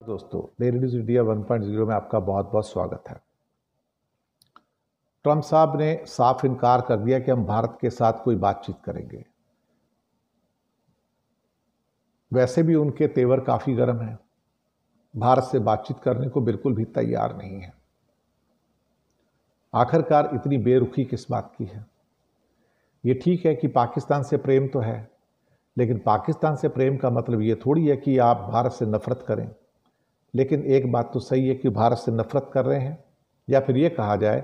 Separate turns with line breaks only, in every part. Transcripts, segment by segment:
दोस्तों, daily news India 1.0 में आपका बहुत बहुत स्वागत है। ट्रंप साहब ने साफ इनकार कर दिया कि हम भारत के साथ कोई बातचीत करेंगे। वैसे भी उनके तेवर काफी गर्म हैं, भारत से बातचीत करने को बिल्कुल भी तैयार नहीं है। आखिरकार इतनी बेरुखी किस बात की है? ये ठीक है कि पाकिस्तान से प्रेम तो है, लेकिन पाकिस्तान से प्रेम का मतलब ये थोड़ी है कि आप भारत से नफरत करें। लेकिन एक बात तो सही है कि भारत से नफरत कर रहे हैं, या फिर ये कहा जाए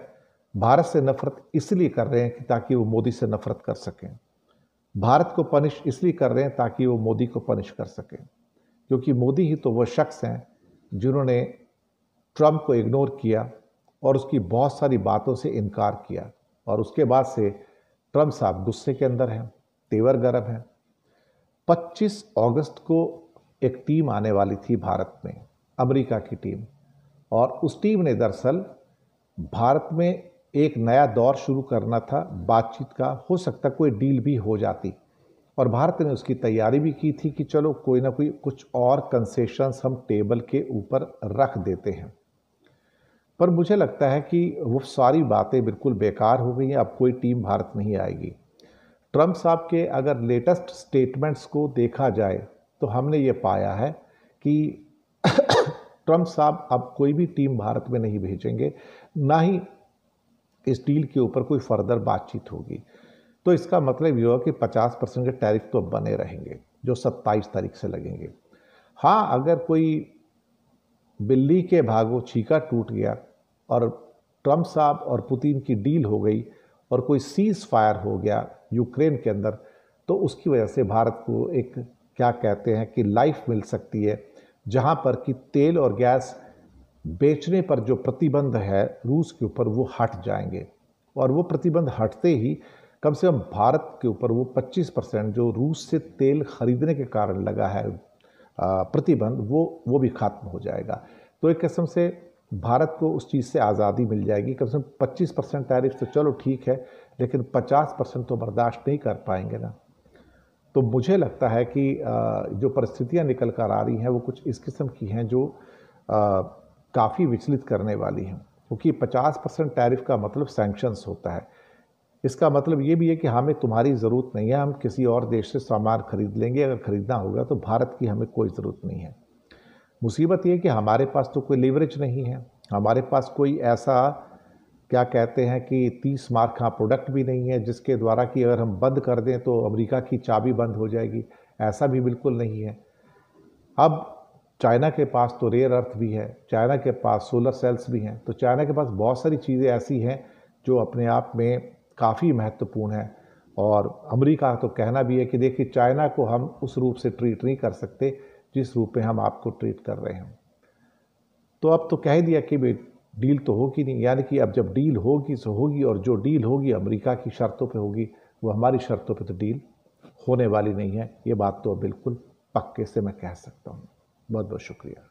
भारत से नफरत इसलिए कर रहे हैं कि ताकि वो मोदी से नफरत कर सकें। भारत को पनिश इसलिए कर रहे हैं ताकि वो मोदी को पनिश कर सकें, क्योंकि मोदी ही तो वो शख्स हैं जिन्होंने ट्रंप को इग्नोर किया और उसकी बहुत सारी बातों से इनकार किया, और उसके बाद से ट्रंप साहब गुस्से के अंदर हैं, तेवर गर्म हैं। 25 अगस्त को एक टीम आने वाली थी भारत में, अमेरिका की टीम, और उस टीम ने दरअसल भारत में एक नया दौर शुरू करना था बातचीत का। हो सकता कोई डील भी हो जाती, और भारत ने उसकी तैयारी भी की थी कि चलो कोई ना कोई कुछ और कंसेशंस हम टेबल के ऊपर रख देते हैं। पर मुझे लगता है कि वो सारी बातें बिल्कुल बेकार हो गई हैं। अब कोई टीम भारत नहीं आएगी। ट्रंप साहब के अगर लेटेस्ट स्टेटमेंट्स को देखा जाए तो हमने ये पाया है कि ट्रंप साहब अब कोई भी टीम भारत में नहीं भेजेंगे, ना ही इस डील के ऊपर कोई फर्दर बातचीत होगी। तो इसका मतलब ये होगा कि 50% के टैरिफ तो बने रहेंगे जो 27 तारीख से लगेंगे। हाँ, अगर कोई बिल्ली के भागों छीका टूट गया और ट्रंप साहब और पुतिन की डील हो गई और कोई सीज फायर हो गया यूक्रेन के अंदर, तो उसकी वजह से भारत को एक क्या कहते हैं कि लाइफ मिल सकती है, जहां पर कि तेल और गैस बेचने पर जो प्रतिबंध है रूस के ऊपर वो हट जाएंगे। और वो प्रतिबंध हटते ही कम से कम भारत के ऊपर वो 25% जो रूस से तेल खरीदने के कारण लगा है प्रतिबंध, वो भी खत्म हो जाएगा। तो एक किस्म से भारत को उस चीज़ से आज़ादी मिल जाएगी। कम से कम 25% टैरिफ तो चलो ठीक है, लेकिन 50% तो बर्दाश्त नहीं कर पाएंगे ना। तो मुझे लगता है कि जो परिस्थितियां निकल कर आ रही हैं वो कुछ इस किस्म की हैं जो काफ़ी विचलित करने वाली हैं, क्योंकि 50% टैरिफ का मतलब सैंक्शंस होता है। इसका मतलब ये भी है कि हमें तुम्हारी ज़रूरत नहीं है, हम किसी और देश से सामान खरीद लेंगे। अगर खरीदना होगा तो भारत की हमें कोई ज़रूरत नहीं है। मुसीबत ये है कि हमारे पास तो कोई लीवरेज नहीं है, हमारे पास कोई ऐसा क्या कहते हैं कि 30 मार्क का प्रोडक्ट भी नहीं है जिसके द्वारा कि अगर हम बंद कर दें तो अमेरिका की चाबी बंद हो जाएगी। ऐसा भी बिल्कुल नहीं है। अब चाइना के पास तो रेयर अर्थ भी है, चाइना के पास सोलर सेल्स भी हैं, तो चाइना के पास बहुत सारी चीज़ें ऐसी हैं जो अपने आप में काफ़ी महत्वपूर्ण है। और अमेरिका तो कहना भी है कि देखिए, चाइना को हम उस रूप से ट्रीट नहीं कर सकते जिस रूप में हम आपको ट्रीट कर रहे हैं। तो अब तो कह दिया कि डील तो होगी नहीं, यानी कि अब जब डील होगी सो होगी, और जो डील होगी अमेरिका की शर्तों पे होगी, वो हमारी शर्तों पे तो डील होने वाली नहीं है। ये बात तो बिल्कुल पक्के से मैं कह सकता हूँ। बहुत बहुत शुक्रिया।